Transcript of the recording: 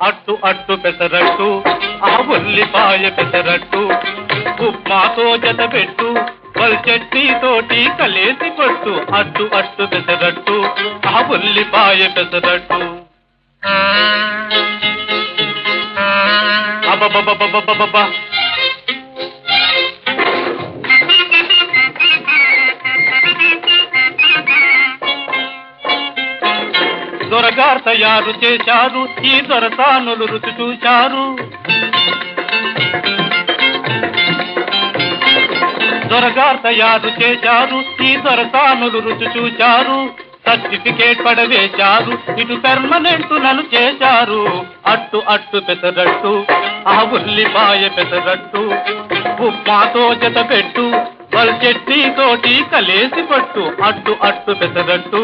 అట్టు అట్టు పెసరట్టు ఆ ఉల్లిపాయ పెసరట్టు ఉప్మాతో జత పెట్టు వల్ చట్నీతోటి కలేసి కొట్టు అట్టు అట్టు పెసరట్టు ఆ ఉల్లిపాయ పెసరట్టు అబ్బబ్బబ్బబ్బబ్బబ్బా దొరగారు తయారు చేశారు ఈ దొరసానులు రుచి చూశారు దొరగారు తయారు చేశారు ఈ దొరసానులు రుచి చూశారు సర్టిఫికేట్ పడవేశారు ఇటు పెర్మనెంట్ నన్ను చేశారు అట్టు అట్టు పెసరట్టు ఆ ఉల్లిపాయ పెసరట్టు ఉప్మాతో జత పెట్టు వల్ చట్నీతోటి కలేసి పట్టు అట్టు అట్టు పెసరట్టు